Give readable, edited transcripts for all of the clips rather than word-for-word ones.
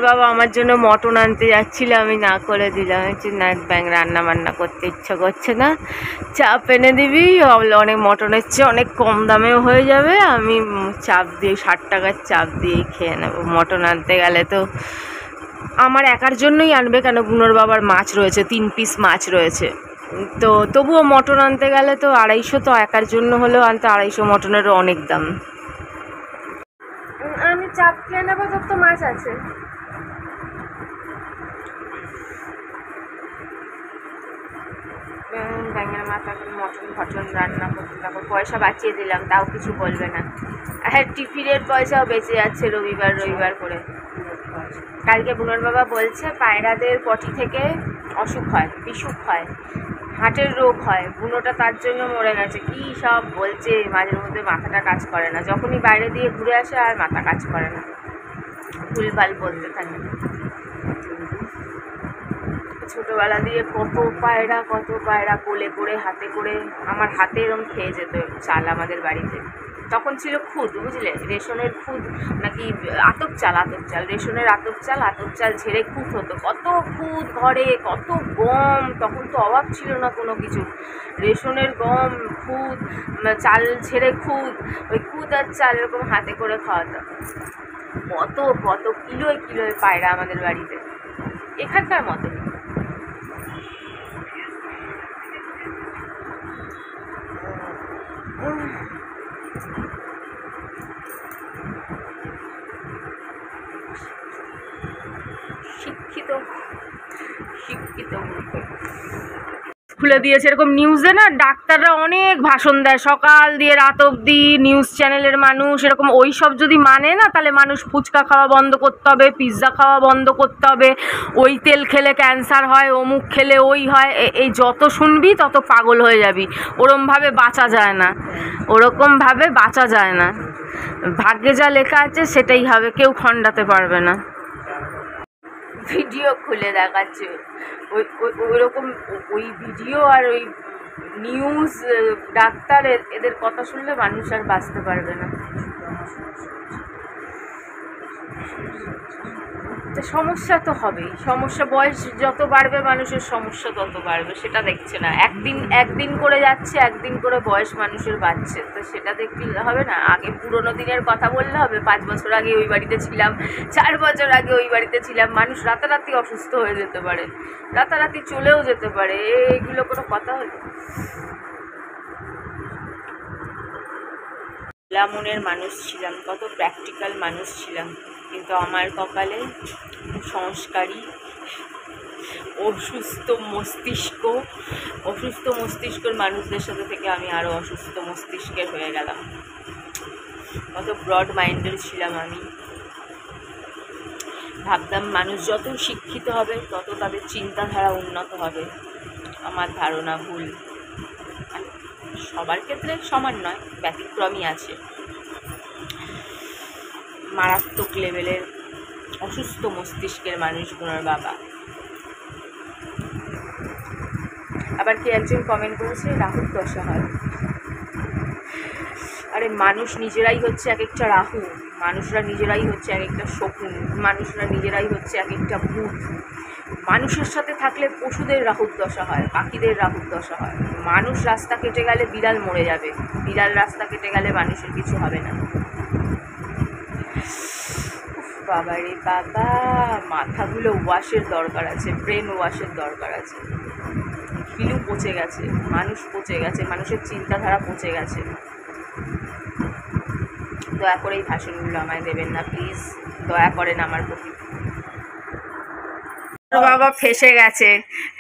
বাবা আমার জন্য মটন আনতে যাচ্ছিল, আমি না করে দিলাম। না ব্যাং রান্না বান্না করতে ইচ্ছা করছে না, চাপ এনে দিবি, অনেক মটনের চেয়ে অনেক কম দামেও হয়ে যাবে, আমি চাপ দিয়ে 60 টাকার চাপ দিয়েই খেয়ে নেবো। মটন আনতে গেলে তো আমার একার জন্যই আনবে কেন, বুনোর বাবার মাছ রয়েছে, 3 পিস মাছ রয়েছে, তো তবুও মটন আনতে গেলে তো 250, তো একার জন্য হলেও আনতে 250, মটনেরও অনেক দাম। আমি চাপ খেয়ে নেবো, তোর তো মাছ আছে। ব্যাঙের মাথা মটন ফটন রান্না করতে, তারপর পয়সা বাঁচিয়ে দিলাম, তাও কিছু বলবে না। হ্যাঁ, টিফিনের পয়সাও বেঁচে যাচ্ছে রবিবার করে। কালকে বুনোর বাবা বলছে পায়রাদের পটি থেকে অসুখ হয়, বিসুখ হয়, হার্টের রোগ হয়, বুনোটা তার জন্য মরে গেছে। কি সব বলছে, মাঝে মধ্যে মাথাটা কাজ করে না, যখনই বাইরে দিয়ে ঘুরে আসে আর মাথা কাজ করে না, ভুলভাল বলতে থাকে। ছোটোবেলা দিয়ে কত পায়রা কোলে করে হাতে করে, আমার হাতে এরকম খেয়ে যেত চাল আমাদের বাড়িতে। তখন ছিল খুদ, বুঝলে, রেশনের খুদ, নাকি আতপ চাল, রেশনের আতপ চাল ঝেড়ে খুদ হতো। কত খুদ ঘরে, কত গম, তখন তো অভাব ছিল না কোনো কিছু। রেশনের গম, খুদ, চাল ঝেড়ে খুদ, ওই খুদ আর চাল এরকম হাতে করে খাওয়াতো। কত কিলোয় পায়রা আমাদের বাড়িতে, এখানকার মতো। শিক্ষিত খুলে দিয়েছে এরকম নিউজে না, ডাক্তাররা অনেক ভাষণ দেয় সকাল দিয়ে রাত অবধি, নিউজ চ্যানেলের মানুষ এরকম ওই সব যদি মানে না, তাহলে মানুষ ফুচকা খাওয়া বন্ধ করতে হবে, পিৎজা খাওয়া বন্ধ করতে হবে, ওই তেল খেলে ক্যান্সার হয়, অমুক খেলে ওই হয়, এই যত শুনবি তত পাগল হয়ে যাবি। ওরকমভাবে বাঁচা যায় না, ভাগ্যে যা লেখা আছে সেটাই হবে, কেউ খণ্ডাতে পারবে না। ভিডিও খুলে দেখাচ্ছে ওইরকম, ওই ভিডিও আর ওই নিউজ, ডাক্তার, এদের কথা শুনলে মানুষ আর বাঁচতে পারবে না। সমস্যা তো হবেই, সমস্যা বয়স যত বাড়বে মানুষের সমস্যা তত বাড়বে, সেটা দেখছে না। একদিন করে যাচ্ছে, একদিন করে বয়স মানুষের বাড়ছে, তো সেটা দেখলে হবে না। আগে পুরোনো দিনের কথা বললে হবে, 5 বছর আগে ওই বাড়িতে ছিলাম, 4 বছর আগে ওই বাড়িতে ছিলাম। মানুষ রাতারাতি অসুস্থ হয়ে যেতে পারে, রাতারাতি চলেও যেতে পারে, এইগুলো কোনো কথা হলো? মনের মানুষ ছিলাম, কত প্র্যাকটিক্যাল মানুষ ছিলাম, কিন্তু আমার কপালে সংস্কারী অসুস্থ মস্তিষ্কের মানুষদের সাথে থেকে আমি আরও অসুস্থ মস্তিষ্কের হয়ে গেলাম। কত ব্রড মাইন্ডেড ছিলাম আমি, ভাবতাম মানুষ যত শিক্ষিত হবে তত তাদের চিন্তাধারা উন্নত হবে। আমার ধারণা ভুল, সবার ক্ষেত্রে সমান নয়, ব্যতিক্রমই আছে। মারাত্মক লেভেলের অসুস্থ মস্তিষ্কের মানুষগুলোর বাবা। আবার কি একজন কমেন্ট করেছে রাহুর দশা হয়। আরে মানুষ নিজেরাই হচ্ছে এক একটা রাহু, মানুষরা নিজেরাই হচ্ছে এক একটা শকুন, মানুষরা নিজেরাই হচ্ছে এক একটা ভূত। মানুষের সাথে থাকলে পশুদের রাহুর দশা হয়, পাখিদের রাহুর দশা হয়। মানুষ রাস্তা কেটে গেলে বিড়াল মরে যাবে, বিড়াল রাস্তা কেটে গেলে মানুষের কিছু হবে না। বাবা রে বাবা, মাথাগুলো ওয়াশের দরকার আছে, ব্রেন ওয়াশের দরকার আছে। ফিলু পচে গেছে, মানুষ পচে গেছে, মানুষের চিন্তাধারা পচে গেছে। দয়া করে এই ভাষণগুলো আমায় দেবেন না প্লিজ, দয়া করেন আমার প্রতি। বাবা ফেসে গেছে,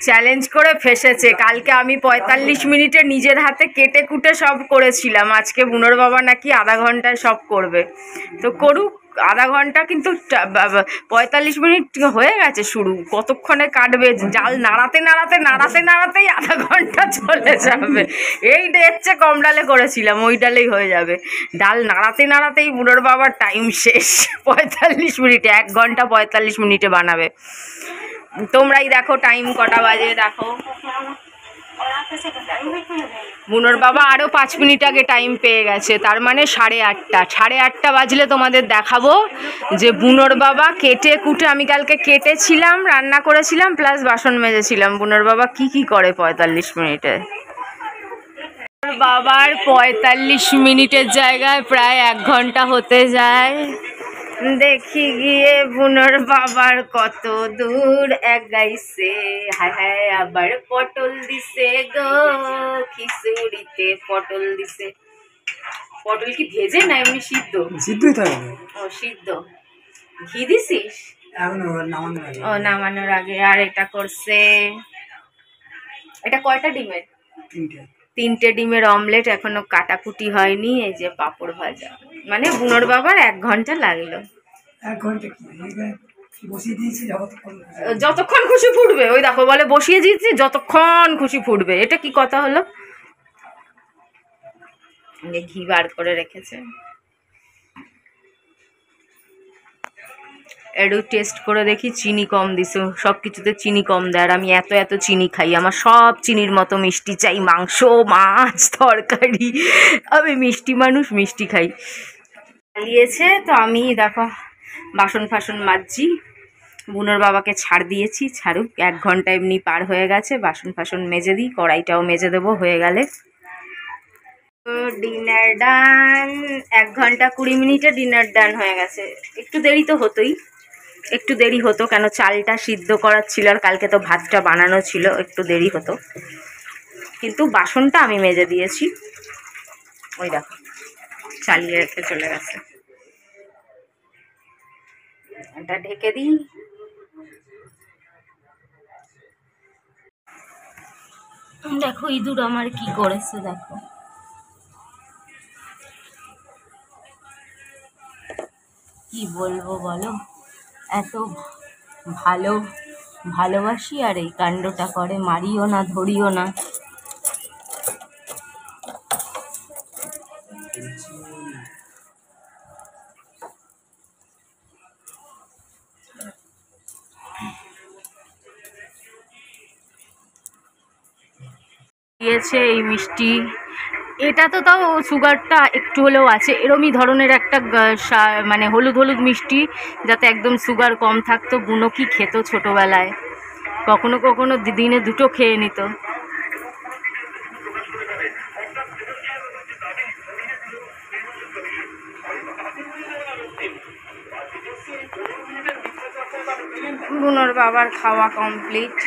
চ্যালেঞ্জ করে ফেসেছে। কালকে আমি 45 মিনিটে নিজের হাতে কেটে কুটে সব করেছিলাম, আজকে বুনোর বাবা নাকি আধা ঘন্টায় সব করবে। তো করুক, আধা ঘন্টা, কিন্তু 45 মিনিট হয়ে গেছে শুরু, কতক্ষণে কাটবে? জাল নাড়াতেই আধা ঘন্টা চলে যাবে। এই হচ্ছে কম ডালে করেছিলাম, ওই ডালেই হয়ে যাবে। ডাল নাড়াতেই বুনোর বাবার টাইম শেষ, 45 মিনিটে, 1 ঘন্টা 45 মিনিটে বানাবে। তোমরাই দেখো টাইম কটা বাজে, দেখো বুনোর বাবা আরও 5 মিনিট আগে টাইম পেয়ে গেছে, তার মানে 8:30। 8:30 বাজলে তোমাদের দেখাবো যে বুনোর বাবা কেটে কুটে, আমি কালকে কেটেছিলাম, রান্না করেছিলাম, প্লাস বাসন মেজেছিলাম। বুনোর বাবা কি করে 45 মিনিটে। বাবার 45 মিনিটের জায়গায় প্রায় 1 ঘন্টা হতে যায়। দেখি গিয়ে বুনোর বাবার কত দূর এগাইছে। হায় হায়, আবার পটল দিছে গো, খিচুড়িতে পটল দিছে। পটল কি ভেজে না এমনি সিদ্ধ? সিদ্ধই থাকে। ও সিদ্ধ। ঘি দিছিস? ও নামানোর আগে। আর এটা করছে, এটা কয়টা ডিমের? 3টে ডিমের অমলেট, এখনো কাটাকুটি হয়নি। এই যে পাঁপড় ভাজা। মানে বুনোর বাবার 1 ঘন্টা লাগলো। 1 ঘন্টা কি বসিয়ে দিয়েছি, যতক্ষণ খুশি ফুটবে। ওই দেখো বলে বসিয়ে দিয়েছি, যতক্ষণ খুশি ফুটবে। এটা কি কথা হলো? ঘি বার করে রেখেছে, একটু টেস্ট করে দেখি। চিনি কম দিছে, সব কিছুতে চিনি কম দেয়। আর আমি এত চিনি খাই, আমার সব চিনির মতো মিষ্টি চাই। মাংস, মাছ, তরকারি, আমি মিষ্টি মানুষ, মিষ্টি খাই। চালিয়েছে তো আমি দেখো বাসন ফাসন মাজছি। বুনোর বাবাকে ছাড় দিয়েছি, ছাড়ুক। 1 ঘন্টা এমনি পার হয়ে গেছে। বাসন ফাসন মেজে দিই, কড়াইটাও মেজে দেবো হয়ে গেলে। ডিনার ডান। 1 ঘন্টা 20 মিনিটে ডিনার ডান হয়ে গেছে। একটু দেরি তো হতোই, একটু দেরি হতো, কেন চালটা সিদ্ধ করার ছিল আর কালকে তো ভাতটা বানানো ছিল, একটু দেরি হতো। কিন্তু বাসনটা আমি মেজে দিয়েছি। ওই দেখো চালিয়ে রেখে চলে গেছে। এটা ঢেকে দিই। দেখো ইঁদুর আমার কি করেছে, দেখো। কি বলবো বলো, এত ভালোবাসি আর এই কাণ্ডটা করে। মারিও না, ধরিও না। দিয়েছে এই মিষ্টি। এটা তো তাও সুগারটা একটু হলেও আছে। এরমই ধরনের একটা মানে হলুদ হলুদ মিষ্টি, যাতে একদম সুগার কম থাকতো। বুনো কি খেত ছোটোবেলায়, কখনো কখনো দিনে 2টো খেয়ে নিত। বুনোর বাবার খাওয়া কমপ্লিট।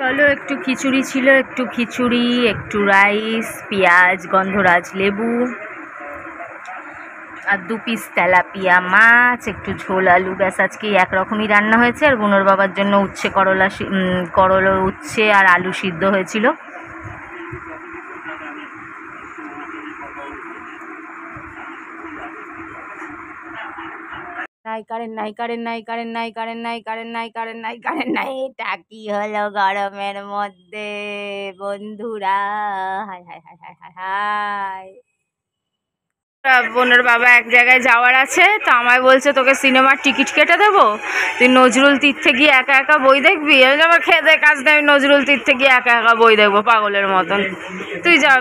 চলো, একটু খিচুড়ি ছিল, একটু খিচুড়ি, একটু রাইস, পেঁয়াজ, গন্ধরাজ লেবু, আর 2 পিস তেলাপিয়া মাছ, একটু ঝোল আলু, ব্যাস। আজকে একরকমই রান্না হয়েছে। আর বুনোর বাবার জন্য উচ্ছে করলা উচ্ছে আর আলু সিদ্ধ হয়েছিল। নাই। এটা কি হলো গরমের মধ্যে বন্ধুরা? হায় হায় হায় হায় হায় হায়। বোনের বাবা এক জায়গায় যাওয়ার আছে, তো আমায় বলছে তোকে সিনেমার টিকিট কেটে দেবো, তুই নজরুল তীর্থে গিয়ে একা একা বই দেখবি। আমার খেতে কাজ নেই, নজরুল তীর্থে গিয়ে একা একা বই দেখবো পাগলের মতন। তুই যা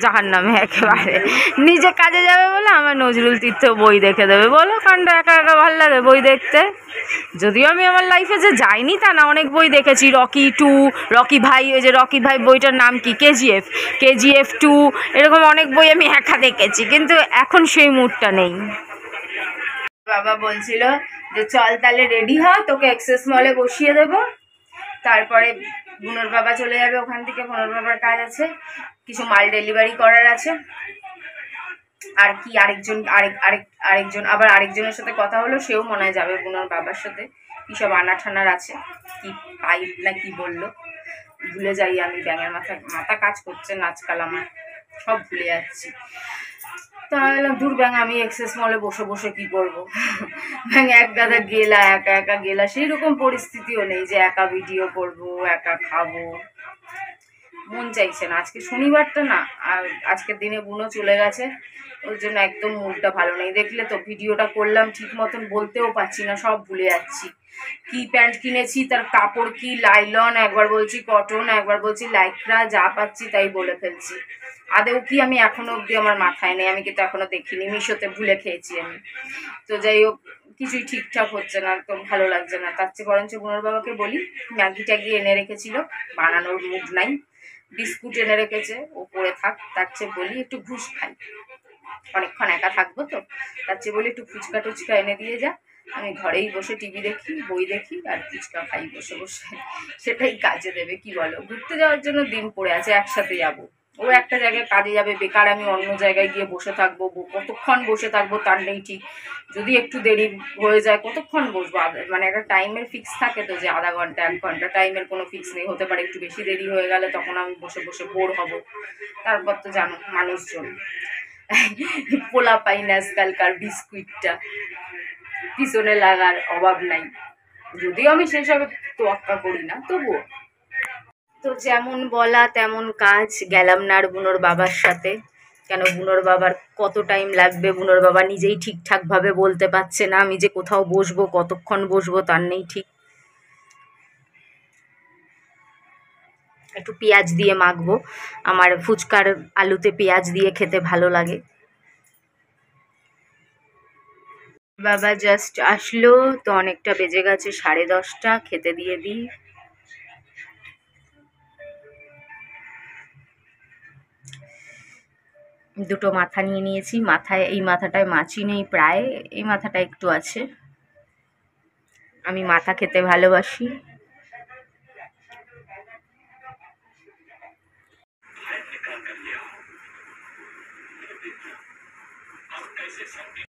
জাহান্নামে একেবারে। নিজে কাজে যাবে বলে আমার নজরুল তীর্থ বই দেখে দেবে? বলো, কাণ্ডা একা একা ভালো লাগে বই দেখতে? যদিও আমি আমার লাইফে যে যাইনি তা না, অনেক বই দেখেছি। রকি 2, রকি ভাই, ওই যে রকি ভাই বইটার নাম কি, কেজিএফ 2, এরকম অনেক বই আমি একা দেখেছি, কিন্তু এখন সেই মুডটা নেই। বাবা বলছিল যে চল তাহলে রেডি হ, তোকে এক্সেস মলে বসিয়ে দেবো। তারপরে বুনোর বাবা চলে যাবে ওখান থেকে, বুনোর বাবার কাজ আছে, কিছু মাল ডেলিভারি করার আছে। আর কি আরেকজনের সাথে কথা হলো, সেও মনে হয় যাবে বুনোর বাবার সাথে। কি সব আনাঠানার আছে, কি পাইপ না কি বললো, ভুলে যাই আমি। ব্যাঙের মাথা কাজ করছে না আজকাল, আমার সব ভুলে যাচ্ছি। তাহলে দূর ব্যাঙ, আমি এক্সেস মলে বসে বসে কি করবো? ব্যাঙ এক গাদা গেলা, একা একা গেলা, সেই রকম পরিস্থিতিও নেই যে একা ভিডিও করবো, একা খাবো। মন চাইছে না, আজকে শনিবারটা না, আর আজকের দিনে বুনো চলে গেছে, ওর জন্য একদম মুডটা ভালো নেই। দেখলে তো ভিডিওটা করলাম ঠিক মতন বলতেও পারছি না, সব ভুলে যাচ্ছি। কি প্যান্ট কিনেছি, তার কাপড় কি, লাইলন, একবার বলছি কটন, একবার বলছি লাইক্রা, যা পাচ্ছি তাই বলে ফেলছি। আদেও কি আমি এখনো অবধি আমার মাথায় নেই, আমি কিন্তু এখনো দেখিনি, মিশোতে ভুলে খেয়েছি আমি। তো যাই হোক, কিছুই ঠিকঠাক হচ্ছে না, তো ভালো লাগছে না। তার চেয়ে বরঞ্চ বুনোর বাবাকে বলি, ম্যাগি ট্যাগি এনে রেখেছিল, বানানোর মুড নাই, বিস্কুট এনে রেখেছে, ও পড়ে থাক, তার চেয়ে বলি একটু ঘুষ খাই, অনেকক্ষণ একা থাকবো তো, তার চেয়ে বলি একটু ফুচকা টুচকা এনে দিয়ে যা, আমি ঘরেই বসে টিভি দেখি, বই দেখি, আর ফুচকা খাই বসে বসে, সেটাই কাজে দেবে, কি বলো? ঘুরতে যাওয়ার জন্য দিন পড়ে আছে, একসাথে যাবো। ও একটা জায়গায় কাজে যাবে, বেকার আমি অন্য জায়গায় গিয়ে বসে থাকবো, কতক্ষণ বসে থাকবো তার নেই ঠিক। যদি একটু দেরি হয়ে যায় কতক্ষণ বসবো, মানে একটা টাইমের ফিক্স থাকে তো, যে আধা ঘন্টা 1 ঘন্টা, টাইমের কোনো ফিক্স নেই, হতে পারে একটু বেশি দেরি হয়ে গেলে তখন আমি বসে বসে বোর হব। তারপর তো জানো মানুষজন পোলা পাই না আজকালকার, বিস্কুটটা পিছনে লাগার অভাব নাই, যদিও আমি সেসবে তোয়াক্কা করি না, তবুও। তো যেমন বলা তেমন কাজ, গেলাম না আর বুনোর বাবার সাথে। কেন, বুনোর বাবার কত টাইম লাগবে, বুনোর বাবা নিজেই ঠিকঠাকভাবে বলতে পারছে না, আমি যে কোথাও বসবো, কতক্ষণ বসবো তার নেই ঠিক। একটু পেঁয়াজ দিয়ে মাখবো, আমার ফুচকার আলুতে পেঁয়াজ দিয়ে খেতে ভালো লাগে। বাবা জাস্ট আসলো, তো অনেকটা বেজে গেছে, 10:30, খেতে দিয়ে দিই। দুটো মাথা নিয়ে নিয়েছি, মাথায়, এই মাথাটায় মাছি নেই প্রায়, এই মাথাটা একটু আছে। আমি মাথা খেতে ভালোবাসি।